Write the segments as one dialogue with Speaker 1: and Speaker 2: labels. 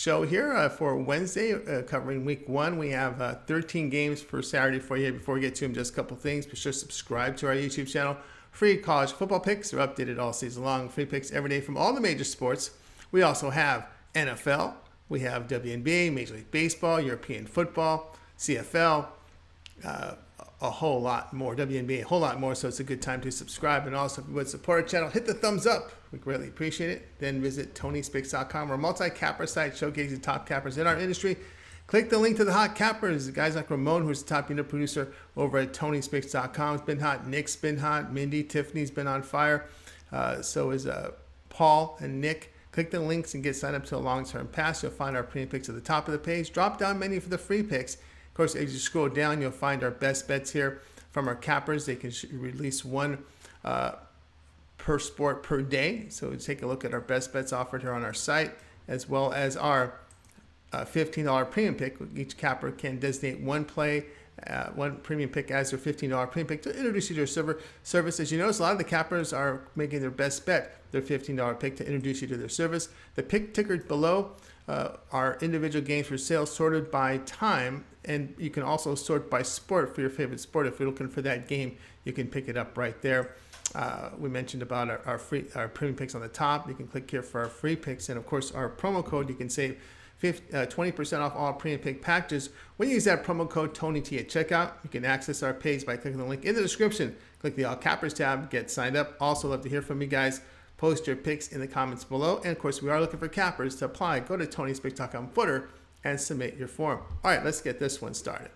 Speaker 1: show here for Wednesday, covering week 1. We have 13 games for Saturday for you. Before we get to them, just a couple things. Be sure to subscribe to our YouTube channel. Free college football picks are updated all season long. Free picks every day from all the major sports. We also have NFL. We have WNBA, Major League Baseball, European football, CFL, a whole lot more. WNBA, a whole lot more. So it's a good time to subscribe. And also, if you would support our channel, hit the thumbs up. We greatly appreciate it. Then visit TonySpicks.com. We're a multi-capper site showcasing top cappers in our industry. Click the link to the hot cappers. Guys like Ramon, who's the top unit producer over at TonySpicks.com. It's been hot. Nick's been hot. Mindy, Tiffany's been on fire. So is Paul and Nick. Click the links and get signed up to a long-term pass. You'll find our premium picks at the top of the page. Drop down menu for the free picks. Of course, as you scroll down, you'll find our best bets here from our cappers. They can release one per sport per day. So take a look at our best bets offered here on our site, as well as our $15 premium pick. Each capper can designate one premium pick as their $15 premium pick to introduce you to their service. As you notice, a lot of the cappers are making their best bet their $15 pick to introduce you to their service. The pick ticker below are individual games for sale sorted by time, and you can also sort by sport for your favorite sport. If you're looking for that game, you can pick it up right there. We mentioned about our premium picks on the top. You can click here for our free picks, and of course our promo code. You can save 20% off all premium pick packages when you use that promo code TonyT at checkout. You can access our page by clicking the link in the description. Click the All Cappers tab, get signed up. Also love to hear from you guys. Post your picks in the comments below. And of course, we are looking for cappers to apply. Go to TonySpicks.com footer and submit your form. All right, let's get this one started.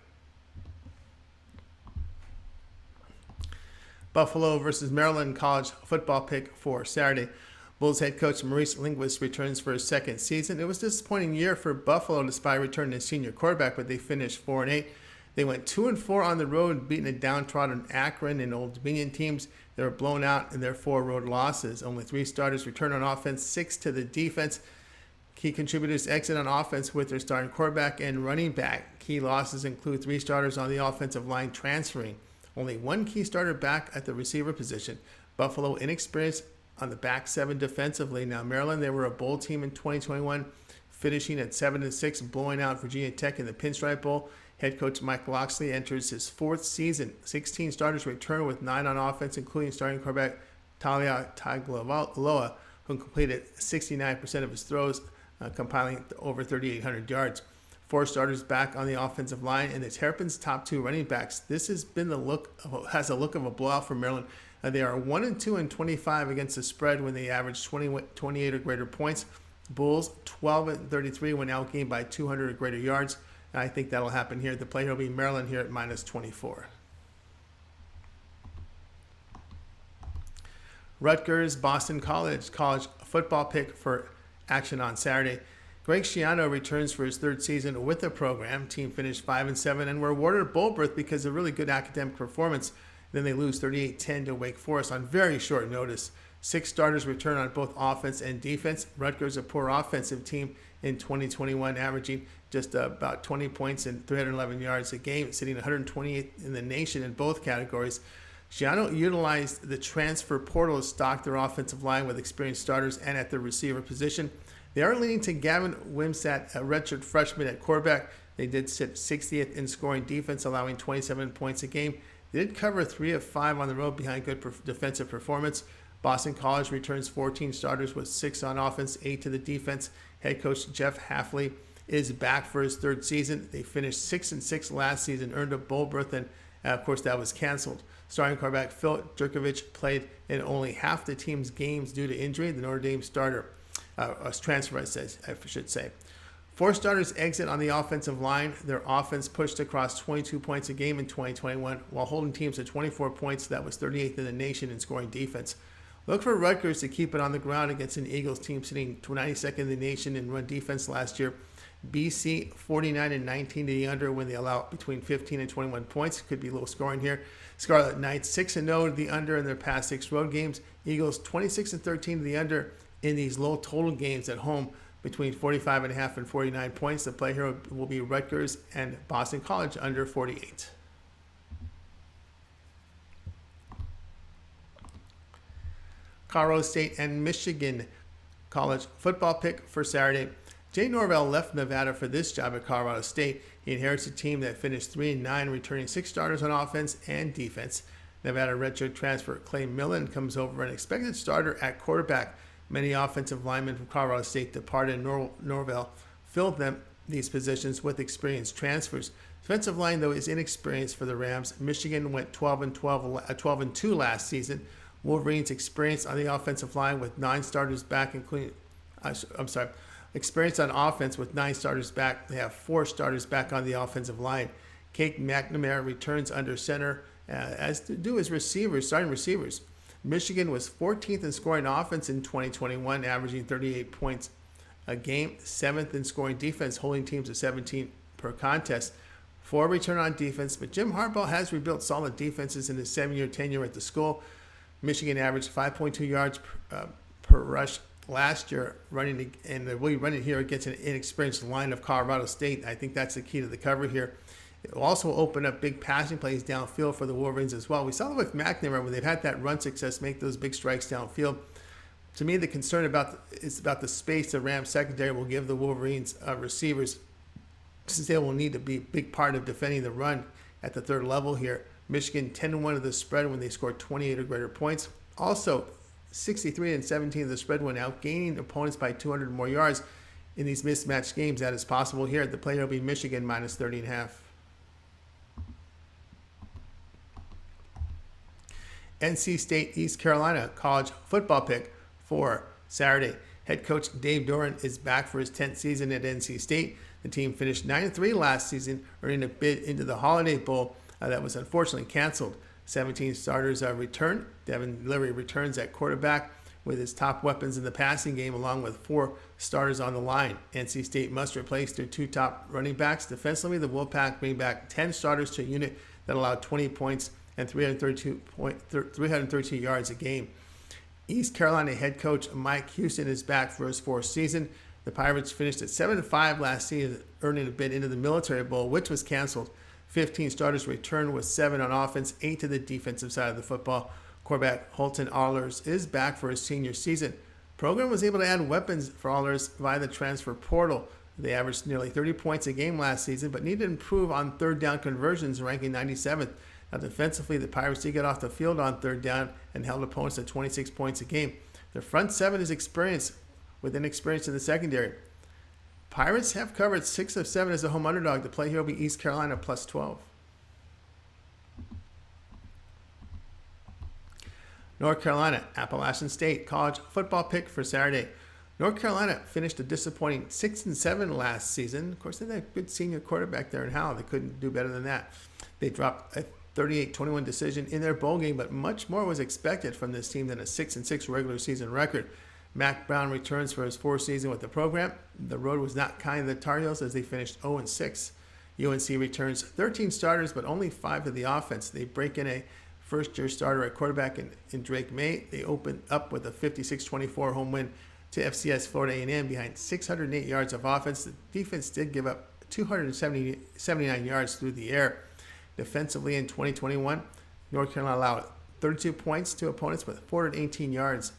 Speaker 1: Buffalo versus Maryland college football pick for Saturday. Bulls head coach Maurice Linguist returns for his second season. It was a disappointing year for Buffalo despite returning his senior quarterback, but they finished 4-8. They went 2-4 on the road, beating a downtrodden Akron and Old Dominion teams. They were blown out in their 4 road losses. Only 3 starters returned on offense, 6 to the defense. Key contributors exit on offense with their starting quarterback and running back. Key losses include 3 starters on the offensive line transferring. Only 1 key starter back at the receiver position. Buffalo inexperienced on the back 7 defensively. Now Maryland, they were a bowl team in 2021, finishing at 7-6, blowing out Virginia Tech in the Pinstripe Bowl. Head coach Mike Locksley enters his 4th season. 16 starters return with 9 on offense, including starting quarterback Talia Tagovailoa, who completed 69% of his throws, compiling over 3,800 yards. 4 starters back on the offensive line, and the Terrapins' top 2 running backs. This has been the look of a blowout for Maryland. They are 1-2 and 25 against the spread when they average 28 or greater points. Bulls 12-33 when outgained by 200 or greater yards. And I think that'll happen here. The play here will be Maryland here at -24. Rutgers, Boston College football pick for action on Saturday. Greg Schiano returns for his 3rd season with the program. Team finished 5-7 and were awarded a bowl berth because of really good academic performance. Then they lose 38-10 to Wake Forest on very short notice. 6 starters return on both offense and defense. Rutgers, a poor offensive team in 2021, averaging just about 20 points and 311 yards a game, sitting 128th in the nation in both categories. Schiano utilized the transfer portal to stock their offensive line with experienced starters and at the receiver position. They are leaning to Gavin Wimsatt, a redshirt freshman at quarterback. They did sit 60th in scoring defense, allowing 27 points a game. They did cover 3 of 5 on the road behind good defensive performance. Boston College returns 14 starters with 6 on offense, 8 to the defense. Head coach Jeff Hafley is back for his 3rd season. They finished 6-6 last season, earned a bowl berth, and of course that was canceled. Starting quarterback Phil Jurkovich played in only half the team's games due to injury. The Notre Dame starter, transfer, I should say. 4 starters exit on the offensive line. Their offense pushed across 22 points a game in 2021 while holding teams to 24 points. That was 38th in the nation in scoring defense. Look for Rutgers to keep it on the ground against an Eagles team sitting 92nd in the nation in run defense last year. BC 49-19 to the under when they allow between 15 and 21 points. Could be low scoring here. Scarlet Knights 6-0 to the under in their past 6 road games. Eagles 26-13 to the under in these low total games at home between 45.5 and 49 points. The play here will be Rutgers and Boston College under 48. Colorado State and Michigan college football pick for Saturday. Jay Norvell left Nevada for this job at Colorado State. He inherits a team that finished 3-9, returning 6 starters on offense and defense. Nevada redshirt transfer Clay Millen comes over an expected starter at quarterback. Many offensive linemen from Colorado State departed, and Norvell filled these positions with experienced transfers. Defensive line, though, is inexperienced for the Rams. Michigan went 12-2 last season. Wolverines experience on the offensive line with 9 starters back, including, experience on offense with 9 starters back. They have 4 starters back on the offensive line. Kate McNamara returns under center, as do his starting receivers. Michigan was 14th in scoring offense in 2021, averaging 38 points a game. 7th in scoring defense, holding teams to 17 per contest. 4 return on defense, but Jim Harbaugh has rebuilt solid defenses in his 7-year tenure at the school. Michigan averaged 5.2 yards per rush last year, running here against an inexperienced line of Colorado State. I think that's the key to the cover here. It will also open up big passing plays downfield for the Wolverines as well. We saw it with McNamara when they've had that run success, make those big strikes downfield. To me, the concern is about the space the Rams secondary will give the Wolverines receivers, since they will need to be a big part of defending the run at the third level here. Michigan 10-1 of the spread when they scored 28 or greater points. Also, 63-17 of the spread when outgaining opponents by 200 or more yards in these mismatched games. That is possible here. The play will be Michigan minus 30.5. NC State, East Carolina college football pick for Saturday. Head coach Dave Doeren is back for his 10th season at NC State. The team finished 9-3 last season, earning a bid into the Holiday Bowl that was unfortunately canceled. 17 starters return. Devin Leary returns at quarterback with his top weapons in the passing game, along with 4 starters on the line. NC State must replace their 2 top running backs. Defensively, the Wolfpack bring back 10 starters to a unit that allowed 20 points and 332 yards a game. East Carolina head coach Mike Houston is back for his 4th season. The Pirates finished at 7-5 last season, earning a bid into the Military Bowl, which was canceled. 15 starters returned with 7 on offense, 8 to the defensive side of the football. Quarterback Holton Ahlers is back for his senior season. The program was able to add weapons for Ahlers via the transfer portal. They averaged nearly 30 points a game last season, but needed to improve on third down conversions, ranking 97th. Now, defensively, the Pirates did get off the field on third down and held opponents to 26 points a game. Their front 7 is experienced, with inexperience in the secondary. Pirates have covered 6 of 7 as a home underdog. The play here will be East Carolina plus 12. North Carolina, Appalachian State college football pick for Saturday. North Carolina finished a disappointing 6-7 last season. Of course, they had a good senior quarterback there in Howell. They couldn't do better than that. They dropped a 38-21 decision in their bowl game, but much more was expected from this team than a 6-6 regular season record. Mack Brown returns for his 4th season with the program. The road was not kind to the Tar Heels as they finished 0-6. UNC returns 13 starters, but only 5 to the offense. They break in a first-year starter at quarterback in Drake May. They open up with a 56-24 home win to FCS Florida A&M behind 608 yards of offense. The defense did give up 279 yards through the air. Defensively in 2021, North Carolina allowed 32 points to opponents with 418 yards.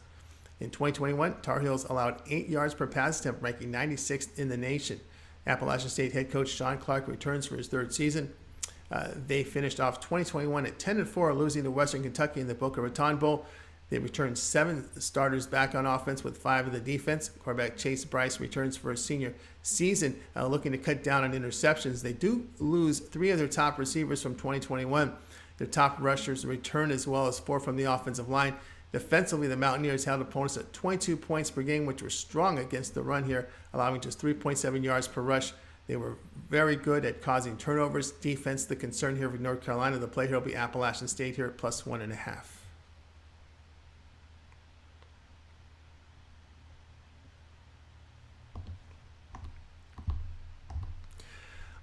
Speaker 1: In 2021, Tar Heels allowed 8 yards per pass attempt, ranking 96th in the nation. Appalachian State head coach Sean Clark returns for his 3rd season. They finished off 2021 at 10-4, losing to Western Kentucky in the Boca Raton Bowl. They returned 7 starters back on offense with 5 of the defense. Quarterback Chase Bryce returns for his senior season, looking to cut down on interceptions. They do lose 3 of their top receivers from 2021. Their top rushers return, as well as 4 from the offensive line. Defensively, the Mountaineers held opponents at 22 points per game, which were strong against the run here, allowing just 3.7 yards per rush. They were very good at causing turnovers. Defense, the concern here for North Carolina. The play here will be Appalachian State here at plus 1.5.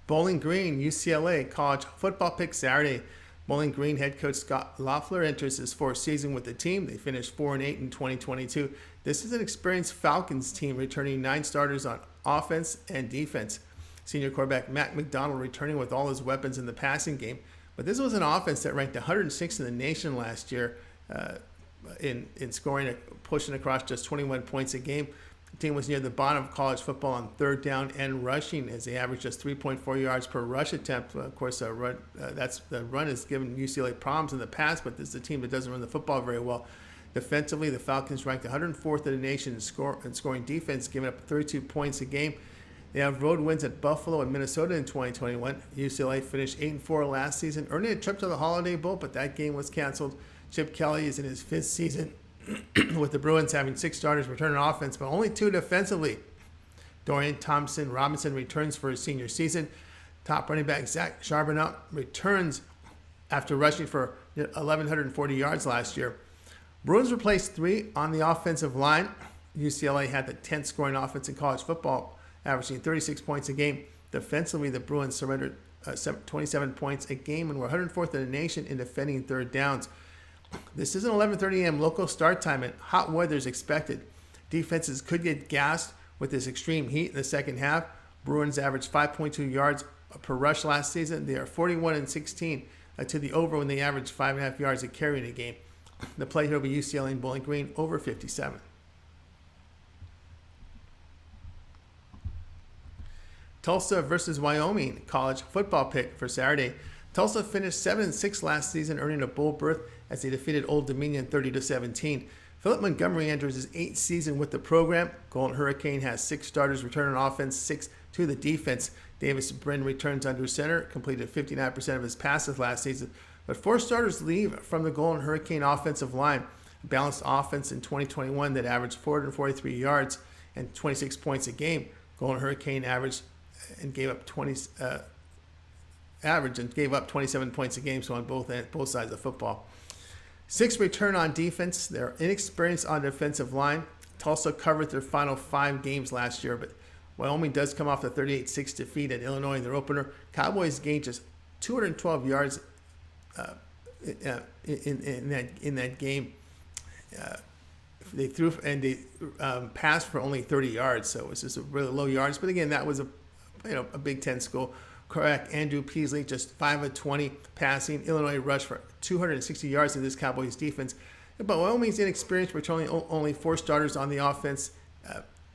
Speaker 1: Bowling Green, UCLA college football pick Saturday. Bowling Green head coach Scott Loeffler enters his 4th season with the team. They finished 4-8 in 2022. This is an experienced Falcons team returning 9 starters on offense and defense. Senior quarterback Matt McDonald returning with all his weapons in the passing game. But this was an offense that ranked 106th in the nation last year in scoring, pushing across just 21 points a game. The team was near the bottom of college football on third down and rushing, as they averaged just 3.4 yards per rush attempt. Of course, the run has given UCLA problems in the past, but this is a team that doesn't run the football very well. Defensively, the Falcons ranked 104th in the nation in scoring defense, giving up 32 points a game. They have road wins at Buffalo and Minnesota in 2021. UCLA finished 8-4 last season, earning a trip to the Holiday Bowl, but that game was canceled. Chip Kelly is in his 5th season with the Bruins having 6 starters returning offense, but only 2 defensively. Dorian Thompson-Robinson returns for his senior season. Top running back Zach Charbonnet returns after rushing for 1,140 yards last year. Bruins replaced 3 on the offensive line. UCLA had the 10th scoring offense in college football, averaging 36 points a game. Defensively, the Bruins surrendered 27 points a game and were 104th in the nation in defending third downs. This is an 11:30 a.m. local start time, and hot weather is expected. Defenses could get gassed with this extreme heat in the second half. Bruins averaged 5.2 yards per rush last season. They are 41-16 to the over when they averaged 5.5 yards a carry in a game. The play here will be UCLA and Bowling Green over 57. Tulsa versus Wyoming college football pick for Saturday. Tulsa finished 7-6 last season, earning a bowl berth as they defeated Old Dominion 30-17. Philip Montgomery enters his 8th season with the program. Golden Hurricane has 6 starters returning offense, 6 to the defense. Davis Brin returns under center, completed 59% of his passes last season. But 4 starters leave from the Golden Hurricane offensive line. A balanced offense in 2021 that averaged 443 yards and 26 points a game. Golden Hurricane averaged and gave up 27 points a game, so on both sides of football. 6 return on defense. They're inexperienced on defensive line. Tulsa covered their final 5 games last year, but Wyoming does come off the 38-6 defeat at Illinois in their opener. Cowboys gained just 212 yards in that game. They threw and they passed for only 30 yards, so it was just a really low yards. But again, that was a Big Ten school. Correct. Andrew Peasley, just 5 of 20 passing. Illinois rushed for 260 yards in this Cowboys defense. But Wyoming's inexperienced, returning only 4 starters on the offense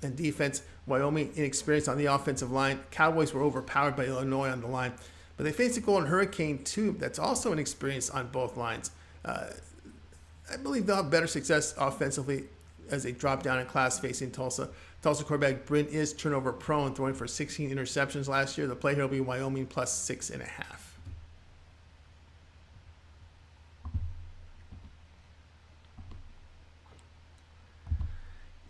Speaker 1: and defense. Wyoming inexperienced on the offensive line. Cowboys were overpowered by Illinois on the line. But they faced a Golden Hurricane, too, that's also inexperienced on both lines. I believe they'll have better success offensively as they drop down in class facing Tulsa. Tulsa quarterback Bryn is turnover prone, throwing for 16 interceptions last year. The play here will be Wyoming plus 6.5.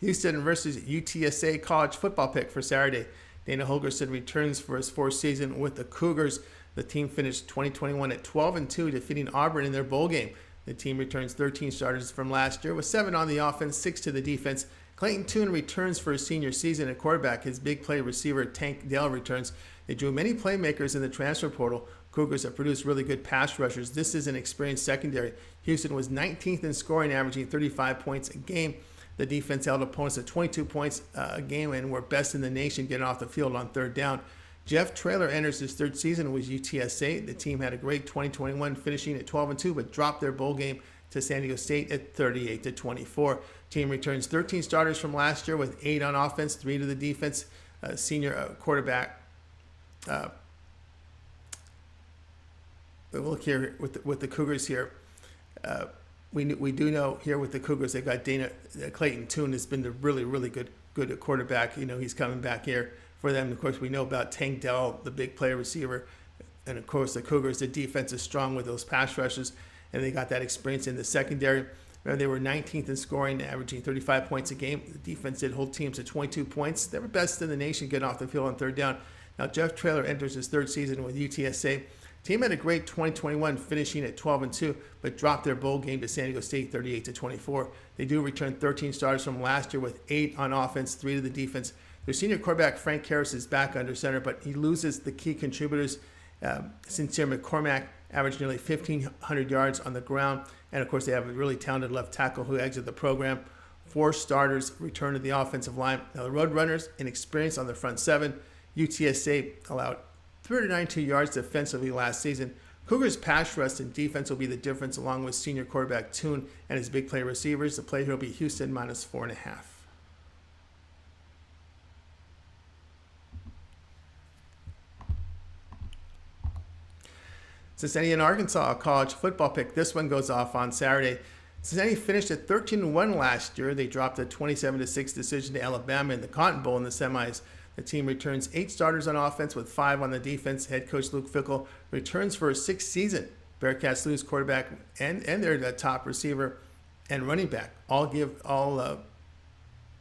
Speaker 1: Houston versus UTSA college football pick for Saturday. Dana Holgorsen returns for his 4th season with the Cougars. The team finished 2021 at 12-2, defeating Auburn in their bowl game. The team returns 13 starters from last year, with 7 on the offense, 6 to the defense. Clayton Tune returns for his senior season at quarterback. His big play receiver Tank Dell returns. They drew many playmakers in the transfer portal. Cougars have produced really good pass rushers. This is an experienced secondary. Houston was 19th in scoring, averaging 35 points a game. The defense held opponents at 22 points a game and were best in the nation getting off the field on third down. Jeff Traylor enters his 3rd season with UTSA. The team had a great 2021, finishing at 12-2, but dropped their bowl game to San Diego State at 38-24. Team returns 13 starters from last year, with 8 on offense, 3 to the defense. Senior quarterback. We'll look here with the Cougars here. We do know here with the Cougars they got Clayton Tune has been the really good quarterback. He's coming back here for them. Of course, we know about Tank Dell, the big play receiver, and of course the Cougars. The defense is strong with those pass rushes, and they got that experience in the secondary. They were 19th in scoring, averaging 35 points a game. The defense did hold teams at 22 points. They were best in the nation getting off the field on third down. Now Jeff Traylor enters his 3rd season with UTSA. Team had a great 2021, finishing at 12-2, but dropped their bowl game to San Diego State 38-24. They do return 13 starters from last year, with 8 on offense, 3 to the defense. Their senior quarterback Frank Harris is back under center, but he loses the key contributors. Sincere McCormack averaged nearly 1,500 yards on the ground, and of course they have a really talented left tackle who exited the program. 4 starters return to the offensive line. Now the Roadrunners, inexperienced on the front 7. UTSA allowed 392 yards defensively last season. Cougars' pass rush and defense will be the difference, along with senior quarterback Tune and his big play receivers. The play here will be Houston minus 4.5. Cincinnati and Arkansas, a college football pick. This one goes off on Saturday. Cincinnati finished at 13-1 last year. They dropped a 27-6 decision to Alabama in the Cotton Bowl in the semis. The team returns 8 starters on offense with 5 on the defense. Head coach Luke Fickell returns for his 6th season. Bearcats lose quarterback and their top receiver and running back. All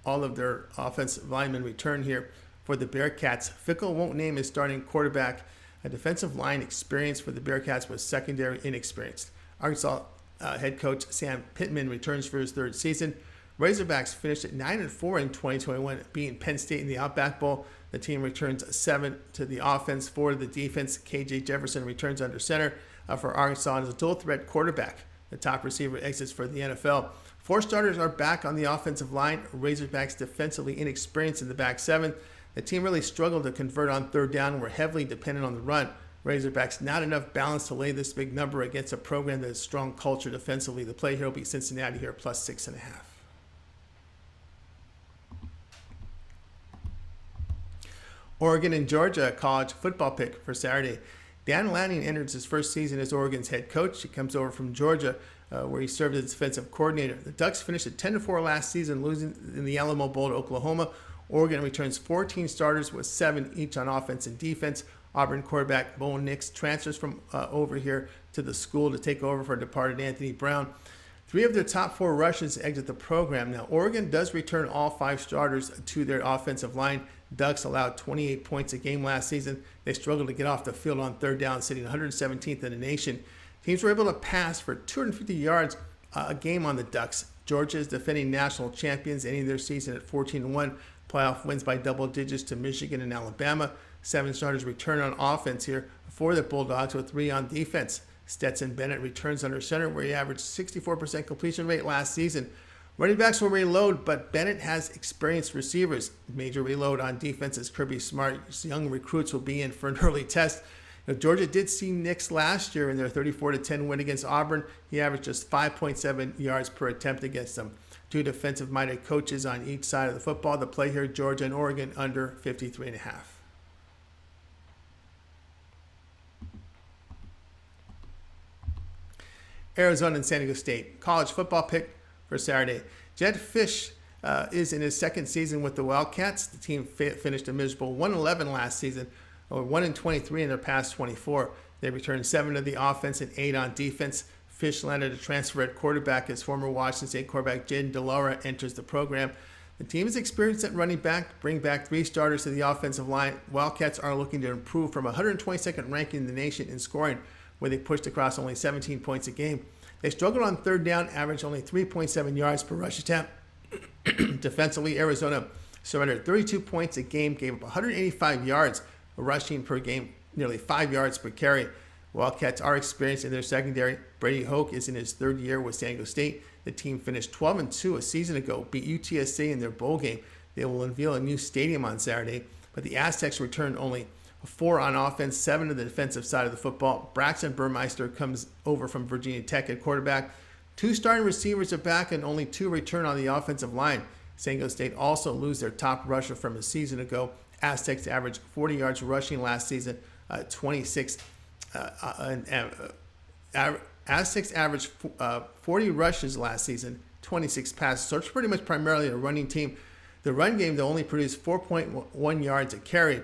Speaker 1: of their offensive linemen return here for the Bearcats. Fickell won't name his starting quarterback. A defensive line experience for the Bearcats was secondary inexperienced. Arkansas head coach Sam Pittman returns for his 3rd season. Razorbacks finished at 9-4 in 2021, beating Penn State in the Outback Bowl. The team returns 7 to the offense, 4 to the defense. KJ Jefferson returns under center for Arkansas as a dual-threat quarterback. The top receiver exits for the NFL. 4 starters are back on the offensive line. Razorbacks defensively inexperienced in the back 7. The team really struggled to convert on 3rd down and were heavily dependent on the run. Razorbacks not enough balance to lay this big number against a program that has strong culture defensively. The play here will be Cincinnati here plus 6.5. Oregon and Georgia, a college football pick for Saturday. Dan Lanning enters his 1st season as Oregon's head coach. He comes over from Georgia, where he served as defensive coordinator. The Ducks finished at 10-4 last season, losing in the Alamo Bowl to Oklahoma. Oregon returns 14 starters with 7 each on offense and defense. Auburn quarterback Bo Nix transfers from over here to the school to take over for departed Anthony Brown. 3 of their top 4 rushers exit the program. Now, Oregon does return all 5 starters to their offensive line. Ducks allowed 28 points a game last season. They struggled to get off the field on 3rd down, sitting 117th in the nation. Teams were able to pass for 250 yards a game on the Ducks. Georgia is defending national champions, ending their season at 14-1. Playoff wins by double digits to Michigan and Alabama. 7 starters return on offense here for the Bulldogs with 3 on defense. Stetson Bennett returns under center, where he averaged 64% completion rate last season. Running backs will reload, but Bennett has experienced receivers. Major reload on defense as Kirby Smart's young recruits will be in for an early test. Now, Georgia did see Nix last year in their 34-10 win against Auburn. He averaged just 5.7 yards per attempt against them. 2 defensive-minded coaches on each side of the football. The play here, Georgia and Oregon under 53.5. Arizona and San Diego State, college football pick for Saturday. Jed Fish is in his 2nd season with the Wildcats. The team finished a miserable 1-11 last season, or 1-23 in their past 24. They returned 7 to the offense and 8 on defense. Fish landed a transfer at quarterback as former Washington State quarterback Jaden DeLaura enters the program. The team is experienced at running back, bring back 3 starters to the offensive line. Wildcats are looking to improve from 122nd ranking in the nation in scoring, where they pushed across only 17 points a game. They struggled on 3rd down, averaged only 3.7 yards per rush attempt. Defensively, Arizona surrendered 32 points a game, gave up 185 yards rushing per game, nearly 5 yards per carry. Wildcats are experienced in their secondary. Brady Hoke is in his 3rd year with San Diego State. The team finished 12-2 a season ago, beat UTSA in their bowl game. They will unveil a new stadium on Saturday, but the Aztecs return only 4 on offense, 7 to the defensive side of the football. Braxton Burmeister comes over from Virginia Tech at quarterback. 2 starting receivers are back and only 2 return on the offensive line. San Diego State also lose their top rusher from a season ago. Aztecs averaged 40 yards rushing last season, 26. Aztecs averaged 40 rushes last season, 26 passes. So it's pretty much primarily a running team. The run game, they only produced 4.1 yards a carry.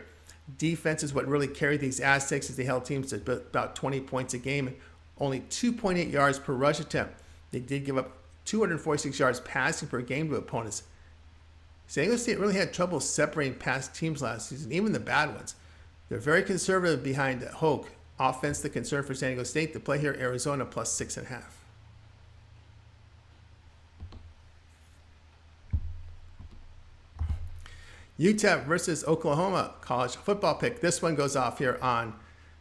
Speaker 1: Defense is what really carried these Aztecs as they held teams to about 20 points a game and only 2.8 yards per rush attempt. They did give up 246 yards passing per game to opponents. San Diego State really had trouble separating past teams last season, even the bad ones. They're very conservative behind Hoke. Offense, the concern for San Diego State. The play here, Arizona plus 6.5. UTEP versus Oklahoma, college football pick. This one goes off here on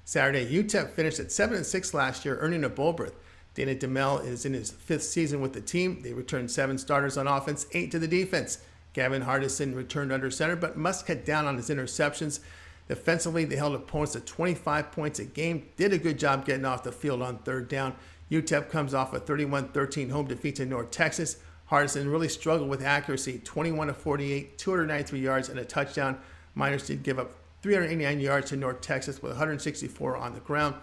Speaker 1: Saturday. UTEP finished at 7-6 last year, earning a bowl berth. Dana DeMel is in his 5th season with the team. They returned 7 starters on offense, 8 to the defense. Gavin Hardison returned under center, but must cut down on his interceptions. Defensively, they held opponents to 25 points a game. Did a good job getting off the field on 3rd down. UTEP comes off a 31-13 home defeat to North Texas. Hardison really struggled with accuracy, 21-48, 293 yards and a touchdown. Miners did give up 389 yards to North Texas with 164 on the ground.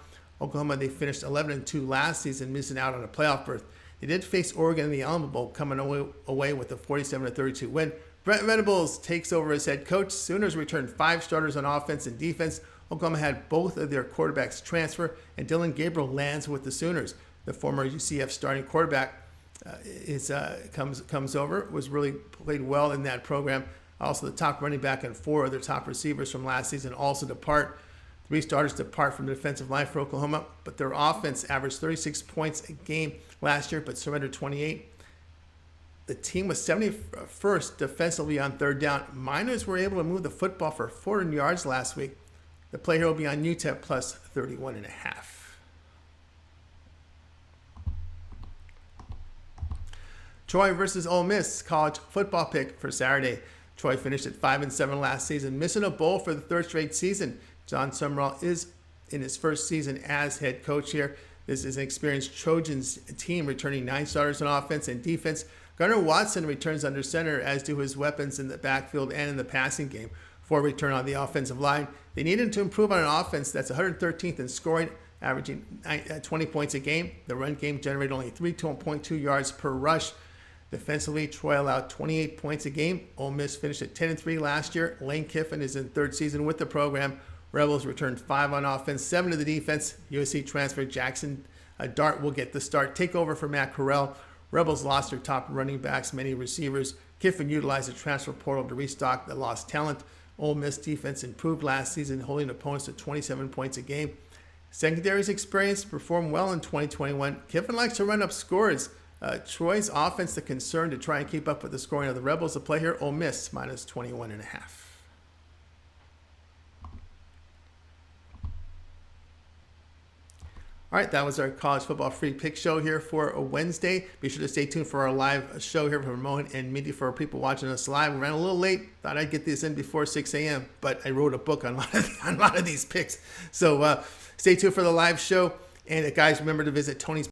Speaker 1: Oklahoma, they finished 11-2 last season, missing out on a playoff berth. They did face Oregon in the Alamo Bowl, coming away with a 47-32 win. Brent Venables takes over as head coach. Sooners returned 5 starters on offense and defense. Oklahoma had both of their quarterbacks transfer, and Dylan Gabriel lands with the Sooners. The former UCF starting quarterback comes over, was really played well in that program. Also, the top running back and 4 other top receivers from last season also depart. 3 starters depart from the defensive line for Oklahoma, but their offense averaged 36 points a game last year, but surrendered 28. The team was 71st defensively on third down. Miners were able to move the football for 400 yards last week. The play here will be on UTEP plus 31.5. Troy versus Ole Miss, college football pick for Saturday. Troy finished at 5-7 last season, missing a bowl for the 3rd straight season. John Summerall is in his first season as head coach here. This is an experienced Trojans team returning 9 starters on offense and defense. Gunnar Watson returns under center, as do his weapons in the backfield and in the passing game. 4 return on the offensive line. They needed to improve on an offense that's 113th in scoring, averaging 20 points a game. The run game generated only 3.2 yards per rush. Defensively, Troy allowed 28 points a game. Ole Miss finished at 10-3 last year. Lane Kiffin is in 3rd season with the program. Rebels returned 5 on offense, 7 to the defense. USC transfer Jackson Dart will get the start. Take over for Matt Corral. Rebels lost their top running backs, many receivers. Kiffin utilized the transfer portal to restock the lost talent. Ole Miss defense improved last season, holding opponents to 27 points a game. Secondary's experience performed well in 2021. Kiffin likes to run up scores. Troy's offense the concern to try and keep up with the scoring of the Rebels. The play here, Ole Miss minus 21.5. All right, that was our college football free pick show here for a Wednesday. Be sure to stay tuned for our live show here from Ramon and Mindy for our people watching us live. We ran a little late. Thought I'd get this in before 6 a.m., but I wrote a book on a lot of these picks. So stay tuned for the live show. And guys, remember to visit Tony's